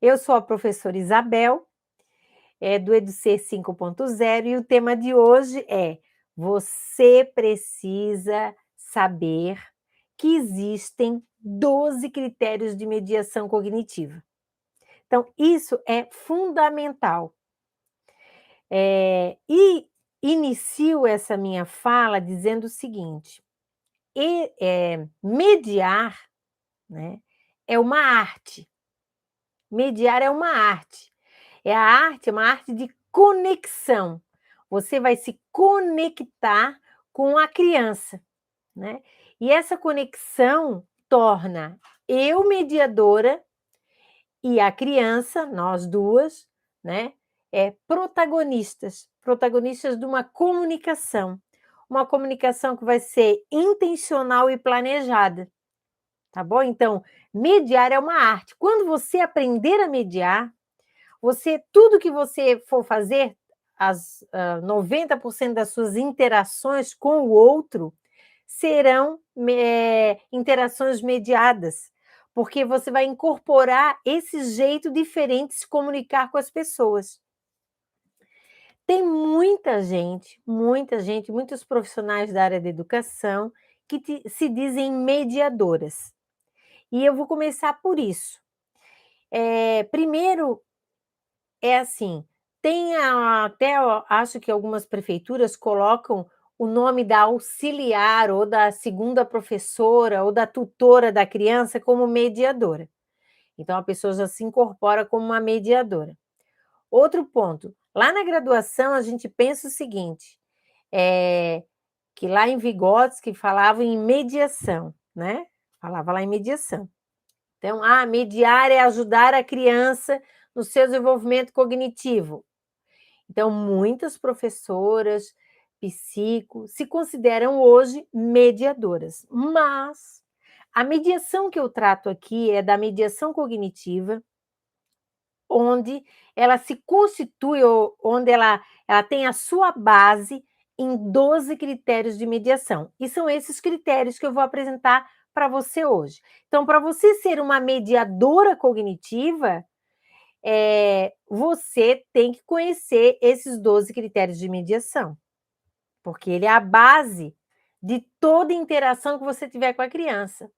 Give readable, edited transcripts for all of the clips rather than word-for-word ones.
Eu sou a professora Isabel, do EduC 5.0, e o tema de hoje é: você precisa saber que existem 12 critérios de mediação cognitiva. Então, isso é fundamental. E inicio essa minha fala dizendo o seguinte: mediar, né, é uma arte. Mediar é uma arte. É uma arte de conexão. Você vai se conectar com a criança, né? E essa conexão torna eu mediadora e a criança, nós duas, né, protagonistas de uma comunicação que vai ser intencional e planejada, tá bom? Então, mediar é uma arte. Quando você aprender a mediar, tudo que você for fazer, 90% das suas interações com o outro serão interações mediadas, porque você vai incorporar esse jeito diferente de se comunicar com as pessoas. Tem muita gente, muitos profissionais da área da educação que se dizem mediadoras. E eu vou começar por isso. Primeiro, assim, tem até, eu acho que algumas prefeituras colocam o nome da auxiliar ou da segunda professora ou da tutora da criança como mediadora. Então, a pessoa já se incorpora como uma mediadora. Outro ponto, lá na graduação a gente pensa o seguinte, que lá em Vygotsky falava em mediação, né? Falava lá em mediação. Então, mediar é ajudar a criança no seu desenvolvimento cognitivo. Então, muitas professoras, se consideram hoje mediadoras, mas a mediação que eu trato aqui é da mediação cognitiva, onde ela se constitui, onde ela tem a sua base em 12 critérios de mediação. E são esses critérios que eu vou apresentar para você hoje. Então, para você ser uma mediadora cognitiva, você tem que conhecer esses 12 critérios de mediação, porque ele é a base de toda interação que você tiver com a criança.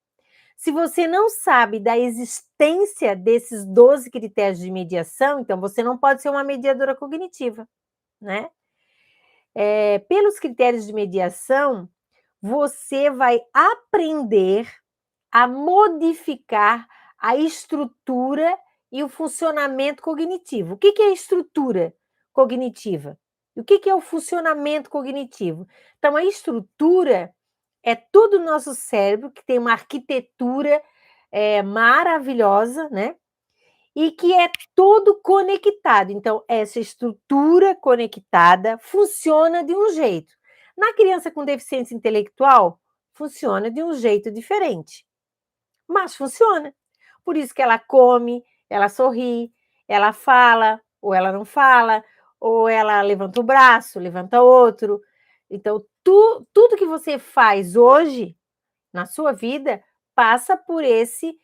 Se você não sabe da existência desses 12 critérios de mediação, então você não pode ser uma mediadora cognitiva, né? Pelos critérios de mediação, você vai aprender a modificar a estrutura e o funcionamento cognitivo. O que é a estrutura cognitiva? E o que é o funcionamento cognitivo? Então, a estrutura é todo o nosso cérebro, que tem uma arquitetura maravilhosa, né? E que é todo conectado. Então, essa estrutura conectada funciona de um jeito. Na criança com deficiência intelectual, funciona de um jeito diferente, mas funciona. Por isso que ela come, ela sorri, ela fala, ou ela não fala, ou ela levanta o braço, levanta outro. Então, tudo que você faz hoje na sua vida passa por esse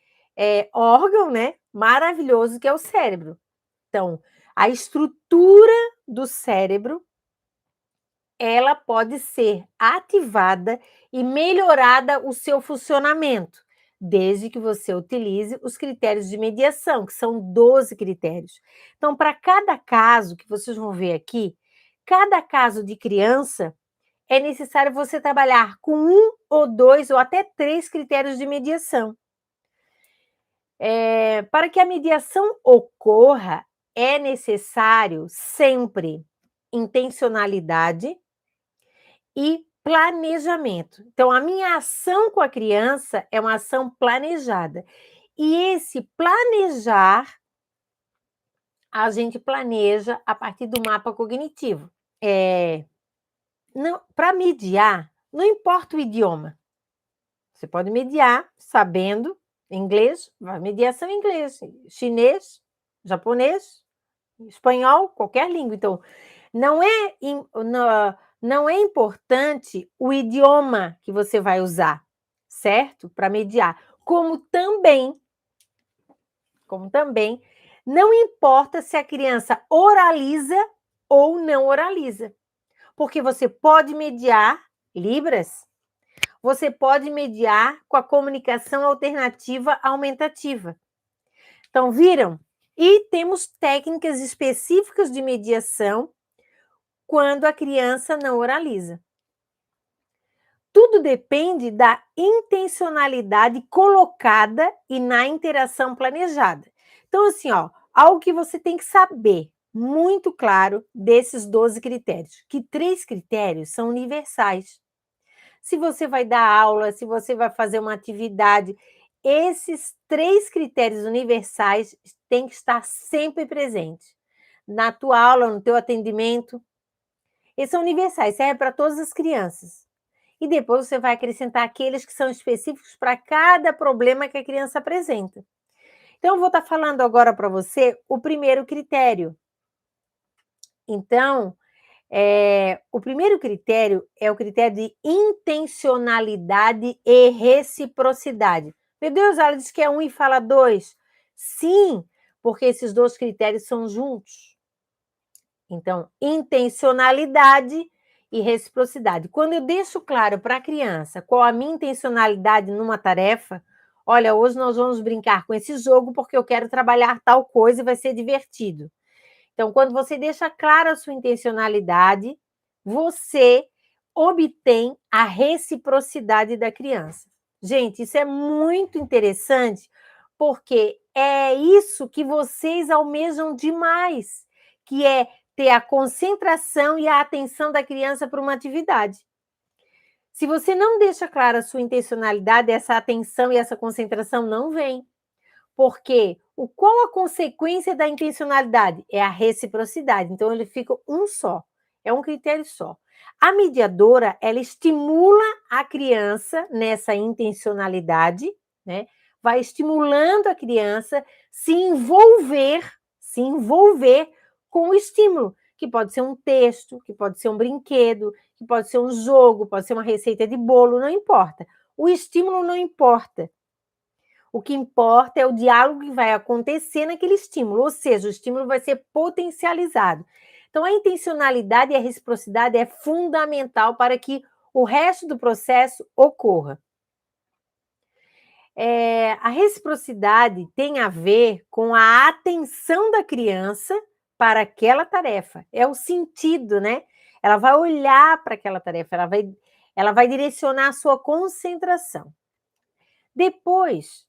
órgão, né, maravilhoso que é o cérebro. Então, a estrutura do cérebro, ela pode ser ativada e melhorada o seu funcionamento, desde que você utilize os critérios de mediação, que são 12 critérios. Então, para cada caso que vocês vão ver aqui, cada caso de criança, é necessário você trabalhar com 1 ou 2 ou até 3 critérios de mediação. Para que a mediação ocorra, é necessário sempre intencionalidade e planejamento. Então, a minha ação com a criança é uma ação planejada. E esse planejar, a gente planeja a partir do mapa cognitivo. Para mediar, não importa o idioma. Você pode mediar sabendo inglês, mediação em inglês, chinês, japonês, espanhol, qualquer língua. Então, não é importante o idioma que você vai usar, certo? Para mediar. Como também Não importa se a criança oraliza ou não oraliza, porque você pode mediar Libras, você pode mediar com a comunicação alternativa aumentativa. Então, viram? E temos técnicas específicas de mediação quando a criança não oraliza. Tudo depende da intencionalidade colocada e na interação planejada. Então, assim, ó, algo que você tem que saber muito claro desses 12 critérios, que 3 critérios são universais. Se você vai dar aula, se você vai fazer uma atividade, esses 3 critérios universais têm que estar sempre presentes. Na tua aula, no teu atendimento, eles são universais, servem para todas as crianças. E depois você vai acrescentar aqueles que são específicos para cada problema que a criança apresenta. Então, eu vou estar falando agora para você o primeiro critério. Então, o primeiro critério é o critério de intencionalidade e reciprocidade. Meu Deus, ela diz que é 1 e fala 2. Sim, porque esses 2 critérios são juntos. Então, intencionalidade e reciprocidade. Quando eu deixo claro para a criança qual a minha intencionalidade numa tarefa, olha, hoje nós vamos brincar com esse jogo porque eu quero trabalhar tal coisa e vai ser divertido. Então, quando você deixa clara a sua intencionalidade, você obtém a reciprocidade da criança. Gente, isso é muito interessante, porque é isso que vocês almejam demais, que é ter a concentração e a atenção da criança para uma atividade. Se você não deixa clara a sua intencionalidade, essa atenção e essa concentração não vem. Porque qual a consequência da intencionalidade? É a reciprocidade. Então, ele fica um só. É um critério só. A mediadora, ela estimula a criança nessa intencionalidade, né? Vai estimulando a criança se envolver com o estímulo, que pode ser um texto, que pode ser um brinquedo, que pode ser um jogo, pode ser uma receita de bolo, não importa. O estímulo não importa. O que importa é o diálogo que vai acontecer naquele estímulo, ou seja, o estímulo vai ser potencializado. Então, a intencionalidade e a reciprocidade é fundamental para que o resto do processo ocorra. A reciprocidade tem a ver com a atenção da criança para aquela tarefa. É o sentido, né? Ela vai olhar para aquela tarefa, ela vai direcionar a sua concentração. Depois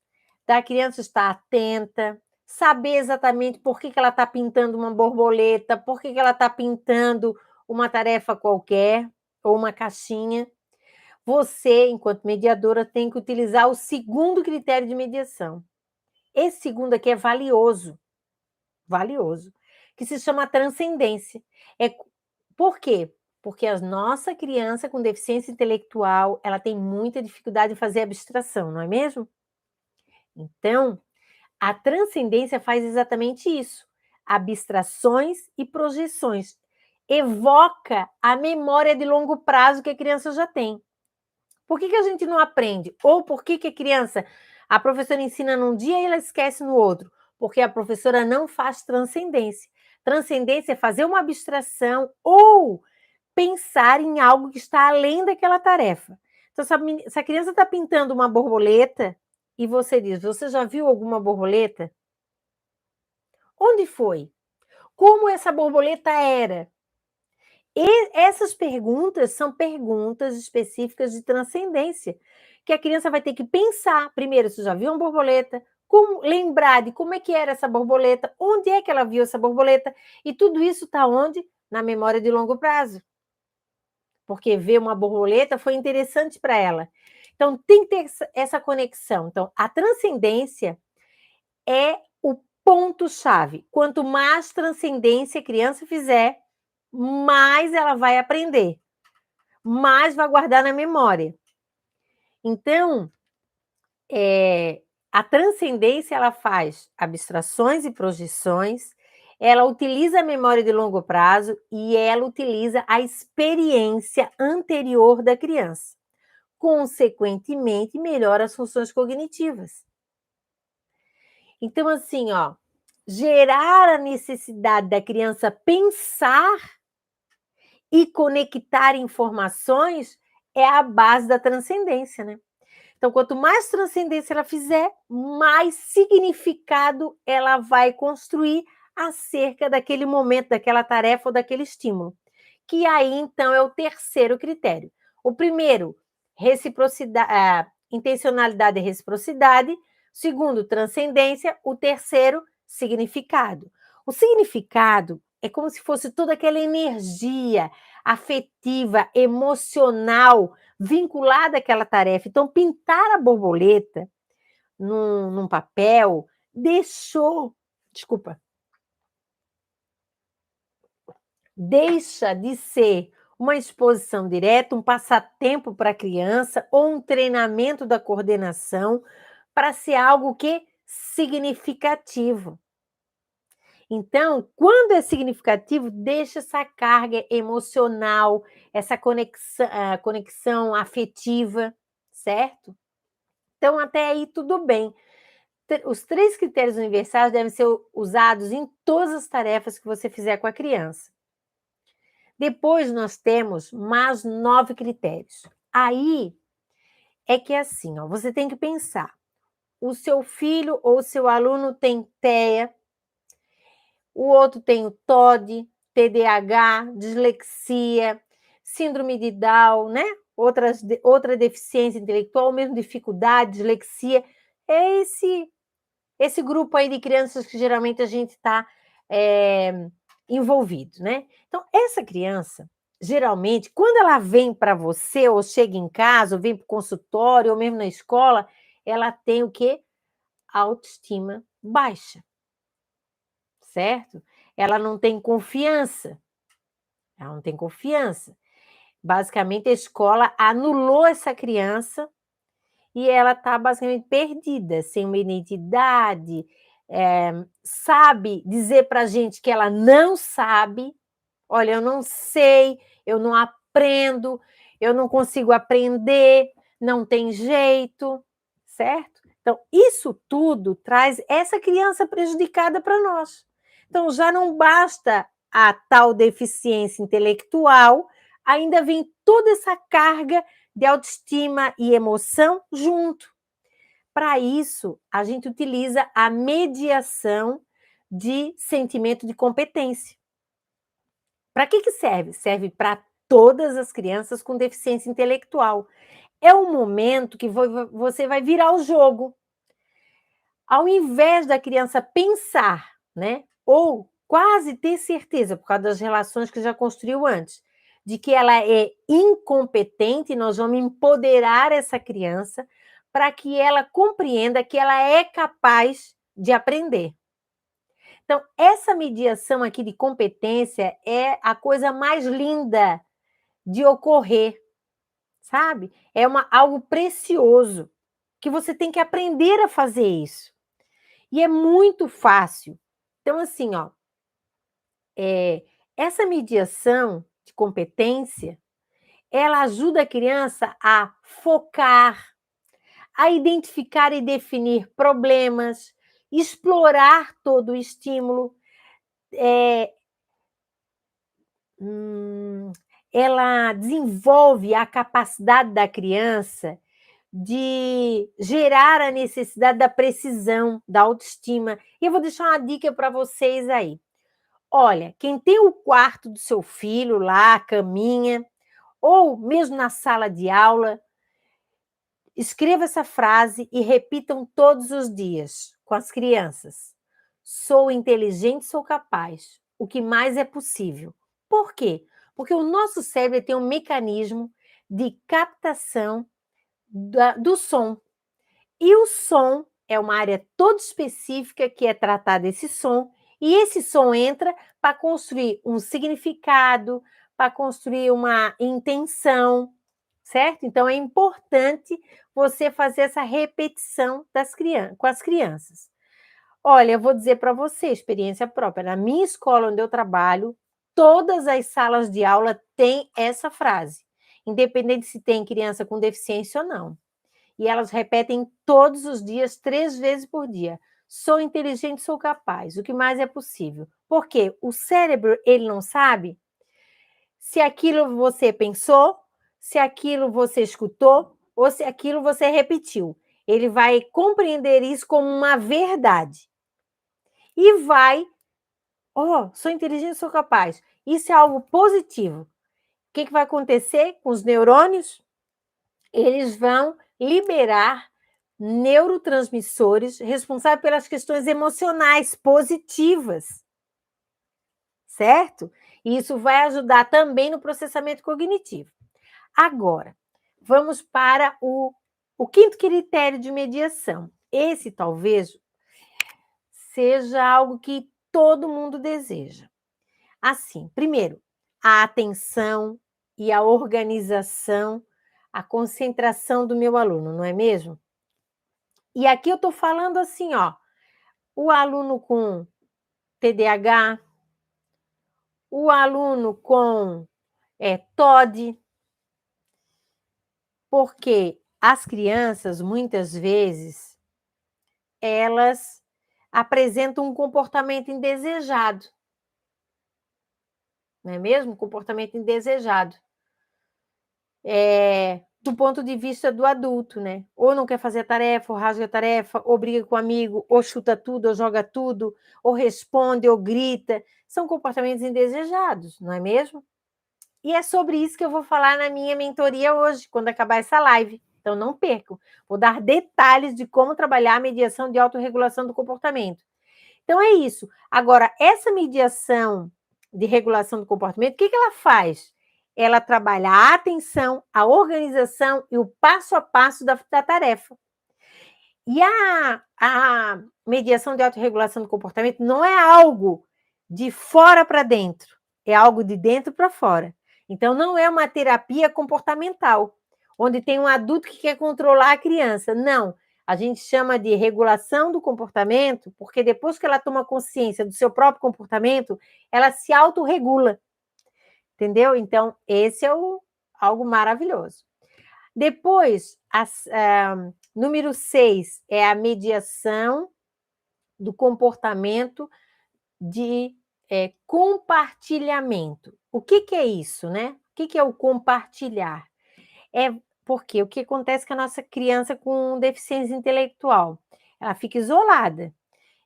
da criança estar atenta, saber exatamente por que ela está pintando uma borboleta, por que ela está pintando uma tarefa qualquer, ou uma caixinha. Você, enquanto mediadora, tem que utilizar o segundo critério de mediação. Esse segundo aqui é valioso, que se chama transcendência. Por quê? Porque a nossa criança com deficiência intelectual, ela tem muita dificuldade em fazer abstração, não é mesmo? Então, a transcendência faz exatamente isso. Abstrações e projeções. Evoca a memória de longo prazo que a criança já tem. Por que a gente não aprende? Ou por que a professora ensina num dia e ela esquece no outro? Porque a professora não faz transcendência. Transcendência é fazer uma abstração ou pensar em algo que está além daquela tarefa. Então, se a criança está pintando uma borboleta e você diz, você já viu alguma borboleta? Onde foi? Como essa borboleta era? E essas perguntas são perguntas específicas de transcendência, que a criança vai ter que pensar. Primeiro, se já viu uma borboleta, lembrar de como é que era essa borboleta, onde é que ela viu essa borboleta, e tudo isso está onde? Na memória de longo prazo. Porque ver uma borboleta foi interessante para ela. Então, tem que ter essa conexão. Então, a transcendência é o ponto-chave. Quanto mais transcendência a criança fizer, mais ela vai aprender, mais vai guardar na memória. Então, a transcendência, ela faz abstrações e projeções, ela utiliza a memória de longo prazo e ela utiliza a experiência anterior da criança. Consequentemente, melhora as funções cognitivas. Então, assim, gerar a necessidade da criança pensar e conectar informações é a base da transcendência, né? Então, quanto mais transcendência ela fizer, mais significado ela vai construir acerca daquele momento, daquela tarefa ou daquele estímulo. Que aí, então, é o terceiro critério. O primeiro, reciprocidade, intencionalidade e reciprocidade. O segundo, transcendência. O terceiro, significado. O significado é como se fosse toda aquela energia afetiva, emocional, vinculada àquela tarefa. Então, pintar a borboleta num papel deixa de ser uma exposição direta, um passatempo para a criança ou um treinamento da coordenação para ser algo que significativo. Então, quando é significativo, deixa essa carga emocional, essa conexão afetiva, certo? Então, até aí tudo bem. Os 3 critérios universais devem ser usados em todas as tarefas que você fizer com a criança. Depois nós temos mais 9 critérios. Aí é que é assim, ó, você tem que pensar. O seu filho ou o seu aluno tem TEA, o outro tem o TOD, TDAH, dislexia, síndrome de Down, né? Outra deficiência intelectual, ou mesmo dificuldade, dislexia. É esse grupo aí de crianças que geralmente a gente está envolvido, né? Então, essa criança, geralmente, quando ela vem para você, ou chega em casa, ou vem para o consultório, ou mesmo na escola, ela tem o quê? Autoestima baixa, certo? Ela não tem confiança. Ela não tem confiança. Basicamente, a escola anulou essa criança e ela está basicamente perdida, sem uma identidade, sabe dizer para a gente que ela não sabe. Olha, eu não sei, eu não aprendo, eu não consigo aprender, não tem jeito, certo? Então, isso tudo traz essa criança prejudicada para nós. Então, já não basta a tal deficiência intelectual, ainda vem toda essa carga de autoestima e emoção junto. Para isso, a gente utiliza a mediação de sentimento de competência. Para que serve? Serve para todas as crianças com deficiência intelectual. É o momento que você vai virar o jogo. Ao invés da criança pensar, né, ou quase ter certeza, por causa das relações que já construiu antes, de que ela é incompetente, nós vamos empoderar essa criança para que ela compreenda que ela é capaz de aprender. Então, essa mediação aqui de competência é a coisa mais linda de ocorrer, sabe? É algo precioso, que você tem que aprender a fazer isso. E é muito fácil. Então, assim, ó, essa mediação de competência, ela ajuda a criança a focar, a identificar e definir problemas, explorar todo o estímulo, ela desenvolve a capacidade da criança de gerar a necessidade da precisão, da autoestima. E eu vou deixar uma dica para vocês aí. Olha, quem tem o quarto do seu filho lá, a caminha, ou mesmo na sala de aula, escreva essa frase e repitam todos os dias com as crianças. Sou inteligente, sou capaz. O que mais é possível. Por quê? Porque o nosso cérebro tem um mecanismo de captação do som. E o som é uma área toda específica que é tratada esse som, e esse som entra para construir um significado, para construir uma intenção, certo? Então é importante você fazer essa repetição com as crianças. Olha, eu vou dizer para você, experiência própria, na minha escola onde eu trabalho, todas as salas de aula têm essa frase, independente se tem criança com deficiência ou não. E elas repetem todos os dias, 3 vezes por dia. sou inteligente, sou capaz, o que mais é possível. Porque o cérebro, ele não sabe se aquilo você pensou, se aquilo você escutou ou se aquilo você repetiu. Ele vai compreender isso como uma verdade. E vai, sou inteligente, sou capaz. Isso é algo positivo. O que vai acontecer com os neurônios? Eles vão liberar neurotransmissores responsáveis pelas questões emocionais positivas, certo? E isso vai ajudar também no processamento cognitivo. Agora, vamos para o quinto critério de mediação. Esse talvez seja algo que todo mundo deseja. Assim, primeiro, a atenção e a organização, a concentração do meu aluno, não é mesmo? E aqui eu estou falando assim, o aluno com TDAH, o aluno com TOD, porque as crianças, muitas vezes, elas apresentam um comportamento indesejado, não é mesmo? Comportamento indesejado. Do ponto de vista do adulto, né? Ou não quer fazer a tarefa, ou rasga a tarefa, ou briga com o amigo, ou chuta tudo, ou joga tudo, ou responde, ou grita. São comportamentos indesejados, não é mesmo? E é sobre isso que eu vou falar na minha mentoria hoje, quando acabar essa live. Então, não percam. Vou dar detalhes de como trabalhar a mediação de autorregulação do comportamento. Então, é isso. Agora, essa mediação de regulação do comportamento, o que ela faz? Ela trabalha a atenção, a organização e o passo a passo da tarefa. E a mediação de autorregulação do comportamento não é algo de fora para dentro, é algo de dentro para fora. Então, não é uma terapia comportamental, onde tem um adulto que quer controlar a criança. Não, a gente chama de regulação do comportamento, porque depois que ela toma consciência do seu próprio comportamento, ela se autorregula. Entendeu? Então, esse é algo maravilhoso. Depois, número 6 é a mediação do comportamento de compartilhamento. O que é isso, né? O que é o compartilhar? É porque o que acontece com a nossa criança com deficiência intelectual? Ela fica isolada.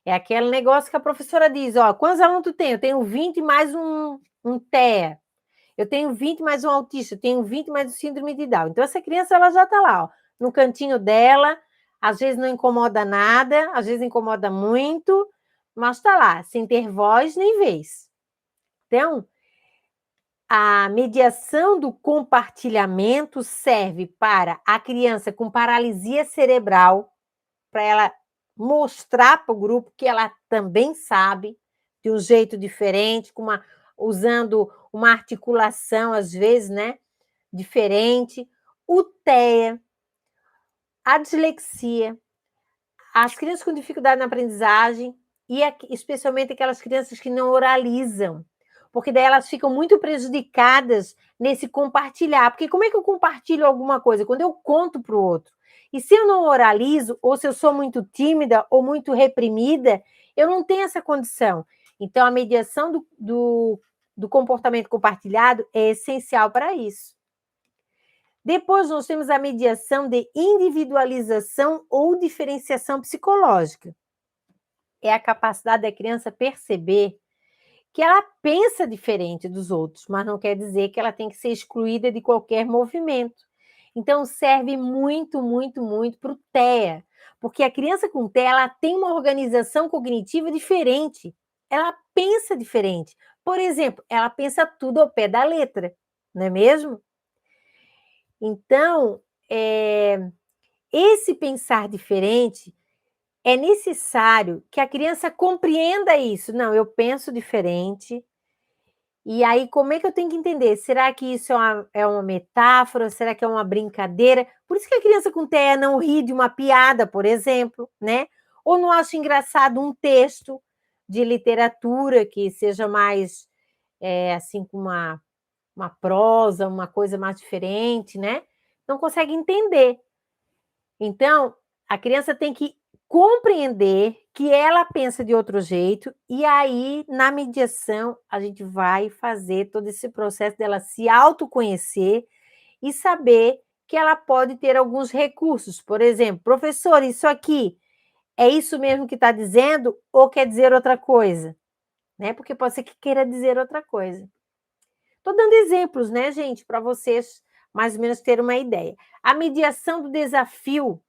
É aquele negócio que a professora diz, quantos alunos tu tem? Eu tenho 20 mais um TEA. Eu tenho 20 mais um autista, eu tenho 20 mais um síndrome de Down. Então, essa criança ela já está lá, no cantinho dela, às vezes não incomoda nada, às vezes incomoda muito, mas está lá, sem ter voz nem vez. Então, a mediação do compartilhamento serve para a criança com paralisia cerebral, para ela mostrar para o grupo que ela também sabe, de um jeito diferente, usando uma articulação, às vezes, né, diferente. O TEA, a dislexia, as crianças com dificuldade na aprendizagem e especialmente aquelas crianças que não oralizam, porque daí elas ficam muito prejudicadas nesse compartilhar. Porque como é que eu compartilho alguma coisa? Quando eu conto para o outro. E se eu não oralizo, ou se eu sou muito tímida ou muito reprimida, eu não tenho essa condição. Então, a mediação do comportamento compartilhado é essencial para isso. Depois, nós temos a mediação de individualização ou diferenciação psicológica. É a capacidade da criança perceber que ela pensa diferente dos outros, mas não quer dizer que ela tem que ser excluída de qualquer movimento. Então, serve muito, muito, muito para o TEA, porque a criança com TEA ela tem uma organização cognitiva diferente, ela pensa diferente. Por exemplo, ela pensa tudo ao pé da letra, não é mesmo? Então, esse pensar diferente é necessário que a criança compreenda isso. Não, eu penso diferente. E aí, como é que eu tenho que entender? Será que isso é uma metáfora? Será que é uma brincadeira? Por isso que a criança com TEA não ri de uma piada, por exemplo, né? Ou não acha engraçado um texto de literatura que seja mais, assim, com uma prosa, uma coisa mais diferente, né? Não consegue entender. Então, a criança tem que compreender que ela pensa de outro jeito, e aí, na mediação, a gente vai fazer todo esse processo dela se autoconhecer e saber que ela pode ter alguns recursos. Por exemplo, professor, isso aqui é isso mesmo que está dizendo ou quer dizer outra coisa? Né? Porque pode ser que queira dizer outra coisa. Estou dando exemplos, né, gente, para vocês mais ou menos terem uma ideia. A mediação do desafio,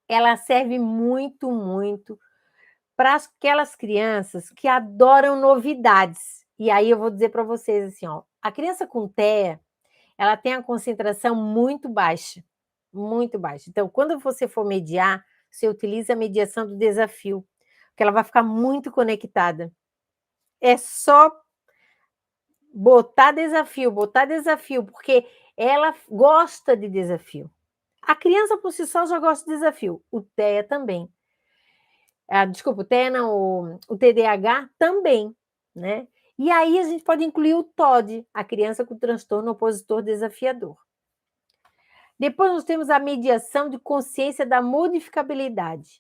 ela serve muito, muito para aquelas crianças que adoram novidades. E aí eu vou dizer para vocês assim, ó, a criança com TEA, ela tem a concentração muito baixa, muito baixa. Então, quando você for mediar, você utiliza a mediação do desafio, porque ela vai ficar muito conectada. É só botar desafio, porque ela gosta de desafio. A criança por si só já gosta de desafio, o TEA também. Desculpa, o TEA não, o TDAH também, né? E aí a gente pode incluir o TOD, a criança com transtorno opositor desafiador. Depois nós temos a mediação de consciência da modificabilidade.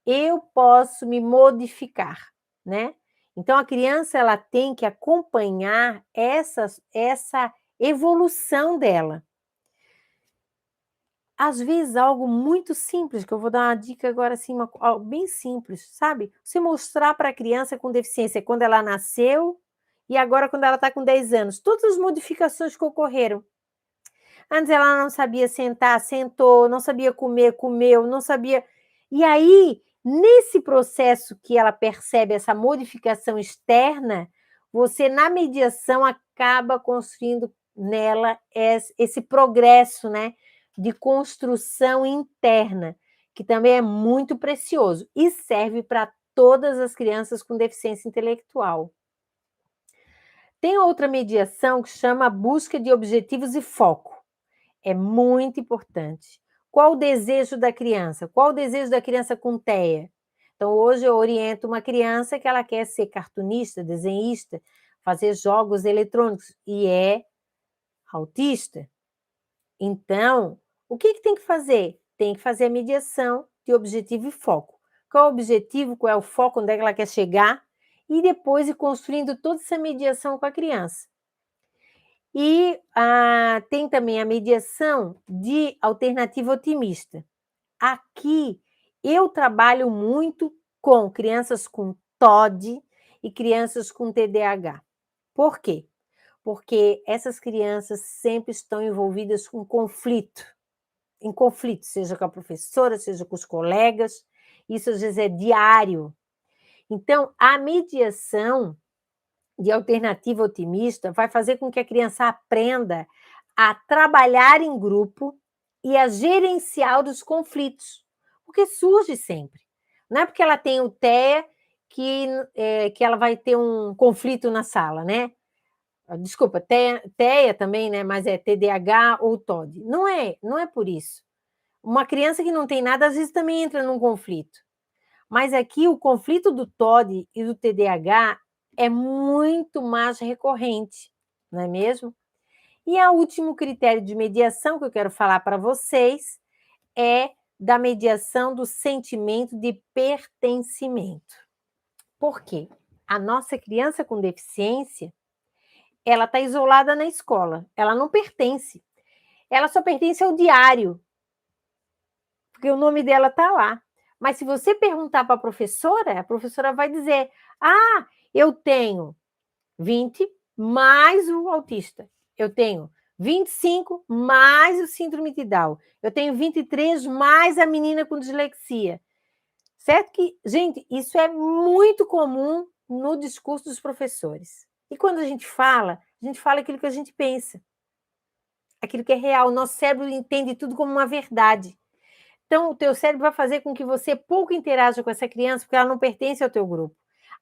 Eu posso me modificar, né? Então a criança ela tem que acompanhar essa evolução dela. Às vezes algo muito simples, que eu vou dar uma dica agora assim, algo bem simples, sabe? Você mostrar para a criança com deficiência quando ela nasceu e agora quando ela está com 10 anos, todas as modificações que ocorreram. Antes ela não sabia sentar, sentou, não sabia comer, comeu, não sabia. E aí, nesse processo que ela percebe essa modificação externa, você, na mediação, acaba construindo nela esse progresso, né, de construção interna, que também é muito precioso e serve para todas as crianças com deficiência intelectual. Tem outra mediação que chama busca de objetivos e foco. É muito importante. Qual o desejo da criança? Qual o desejo da criança com TEA? Então, hoje eu oriento uma criança que ela quer ser cartunista, desenhista, fazer jogos eletrônicos e é autista. Então, o que tem que fazer? Tem que fazer a mediação de objetivo e foco. Qual é o objetivo, qual é o foco, onde é que ela quer chegar? E depois ir construindo toda essa mediação com a criança. E tem também a mediação de alternativa otimista. Aqui eu trabalho muito com crianças com TOD e crianças com TDAH. Por quê? Porque essas crianças sempre estão envolvidas com conflito, em conflito, seja com a professora, seja com os colegas, isso às vezes é diário. Então, a mediação de alternativa otimista vai fazer com que a criança aprenda a trabalhar em grupo e a gerenciar os conflitos, porque surge sempre. Não é porque ela tem o TEA que ela vai ter um conflito na sala, né? Desculpa, TEA também, né? Mas é TDAH ou TOD. Não é por isso. Uma criança que não tem nada, às vezes também entra num conflito. Mas aqui o conflito do TOD e do TDAH é muito mais recorrente, não é mesmo? E o último critério de mediação que eu quero falar para vocês é da mediação do sentimento de pertencimento. Por quê? A nossa criança com deficiência, ela está isolada na escola, ela não pertence. Ela só pertence ao diário, porque o nome dela está lá. Mas se você perguntar para a professora vai dizer: eu tenho 20 mais o autista. Eu tenho 25 mais o síndrome de Down. Eu tenho 23 mais a menina com dislexia. Certo que, gente, isso é muito comum no discurso dos professores. E quando a gente fala aquilo que a gente pensa. Aquilo que é real. O nosso cérebro entende tudo como uma verdade. Então, o teu cérebro vai fazer com que você pouco interaja com essa criança, porque ela não pertence ao teu grupo.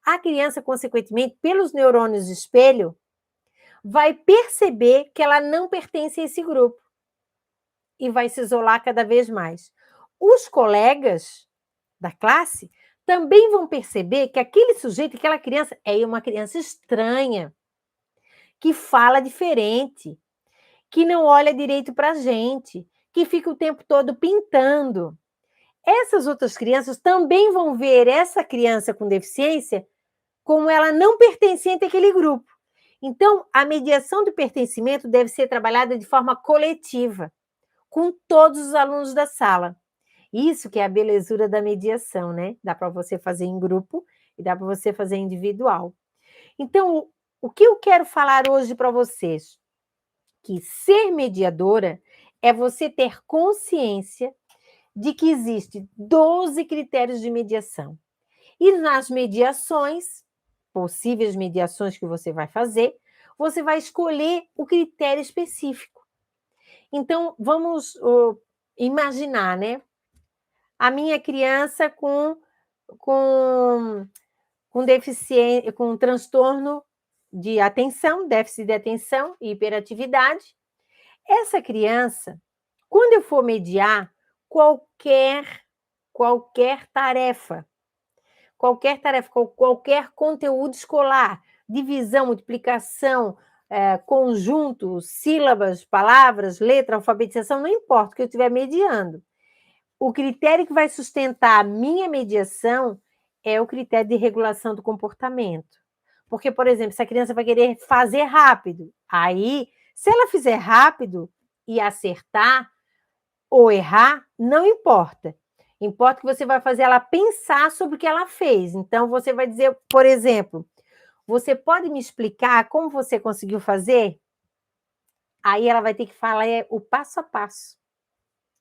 A criança, consequentemente, pelos neurônios de espelho, vai perceber que ela não pertence a esse grupo e vai se isolar cada vez mais. Os colegas da classe também vão perceber que aquele sujeito, aquela criança, é uma criança estranha, que fala diferente, que não olha direito para a gente, que fica o tempo todo pintando. essas outras crianças também vão ver essa criança com deficiência como ela não pertencente àquele grupo. Então, a mediação de pertencimento deve ser trabalhada de forma coletiva, com todos os alunos da sala. Isso que é a belezura da mediação, né? Dá para você fazer em grupo e dá para você fazer individual. Então, o que eu quero falar hoje para vocês? Que ser mediadora é você ter consciência de que existe 12 critérios de mediação. E nas mediações, possíveis mediações que você vai escolher o critério específico. Então, vamos imaginar, né? A minha criança com, com deficiência, com transtorno de atenção, déficit de atenção e hiperatividade. Essa criança, quando eu for mediar qualquer tarefa, qualquer conteúdo escolar, divisão, multiplicação, conjunto, sílabas, palavras, letra, alfabetização, não importa o que eu estiver mediando. O critério que vai sustentar a minha mediação é o critério de regulação do comportamento. Porque, por exemplo, se a criança vai querer fazer rápido, aí, se ela fizer rápido e acertar ou errar, não importa. Importa que você vai fazer ela pensar sobre o que ela fez. Então, você vai dizer, por exemplo, você pode me explicar como você conseguiu fazer? Aí ela vai ter que falar o passo a passo.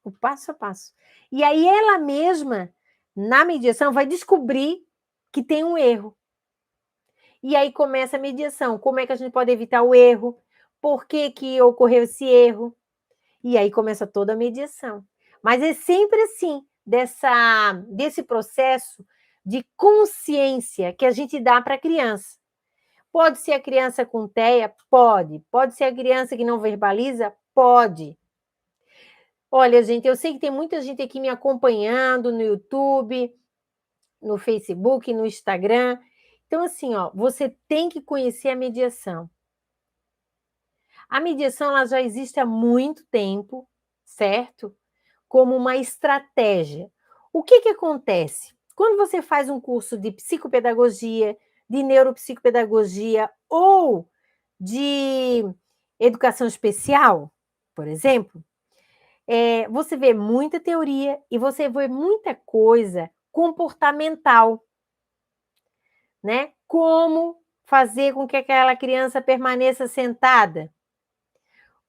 O passo a passo. E aí ela mesma, na mediação, vai descobrir que tem um erro. E aí começa a mediação. Como é que a gente pode evitar o erro? Por que que ocorreu esse erro? E aí começa toda a mediação. Mas é sempre assim, desse processo de consciência que a gente dá para a criança. Pode ser a criança com TEA? Pode. Pode ser a criança que não verbaliza? Pode. Olha, gente, eu sei que tem muita gente aqui me acompanhando no YouTube, no Facebook, no Instagram. Então, assim, ó, você tem que conhecer a mediação. A mediação ela já existe há muito tempo, certo? Como uma estratégia. O que que acontece? Quando você faz um curso de psicopedagogia, de neuropsicopedagogia ou de educação especial, por exemplo, você vê muita teoria e você vê muita coisa comportamental, né? Como fazer com que aquela criança permaneça sentada,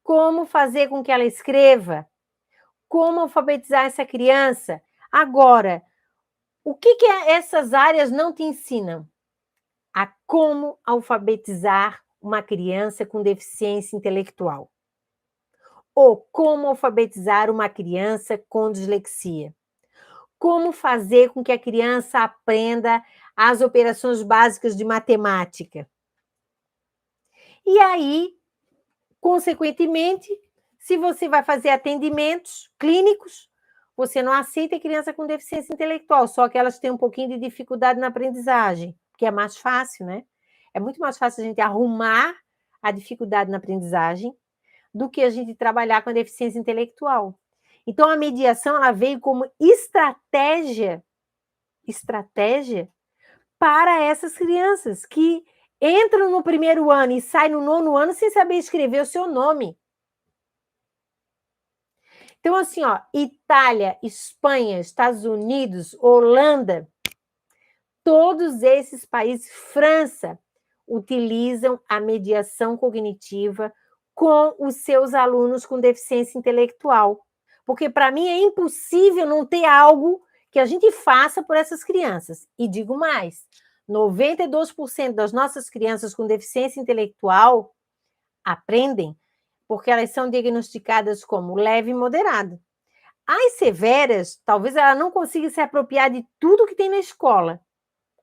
como fazer com que ela escreva, como alfabetizar essa criança. Agora, o que que essas áreas não te ensinam? A como alfabetizar uma criança com deficiência intelectual. Ou como alfabetizar uma criança com dislexia. Como fazer com que a criança aprenda as operações básicas de matemática. E aí, consequentemente, se você vai fazer atendimentos clínicos, você não aceita criança com deficiência intelectual, só que elas têm um pouquinho de dificuldade na aprendizagem, que é mais fácil, né? É muito mais fácil a gente arrumar a dificuldade na aprendizagem do que a gente trabalhar com a deficiência intelectual. Então, a mediação ela veio como estratégia para essas crianças que entram no primeiro ano e saem no nono ano sem saber escrever o seu nome. Então, assim, ó, Itália, Espanha, Estados Unidos, Holanda, todos esses países, França, utilizam a mediação cognitiva com os seus alunos com deficiência intelectual. Porque, para mim, é impossível não ter algo que a gente faça por essas crianças. E digo mais, 92% das nossas crianças com deficiência intelectual aprendem porque elas são diagnosticadas como leve e moderado. As severas, talvez ela não consiga se apropriar de tudo que tem na escola,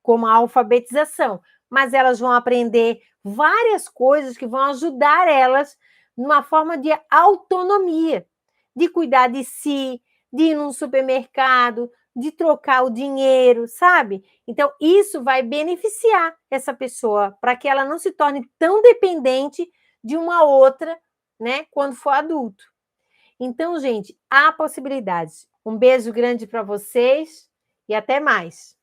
como a alfabetização, mas elas vão aprender várias coisas que vão ajudar elas numa forma de autonomia, de cuidar de si, de ir num supermercado, de trocar o dinheiro, sabe? Então, isso vai beneficiar essa pessoa para que ela não se torne tão dependente de uma outra, né, quando for adulto. Então, gente, há possibilidades. Um beijo grande para vocês e até mais.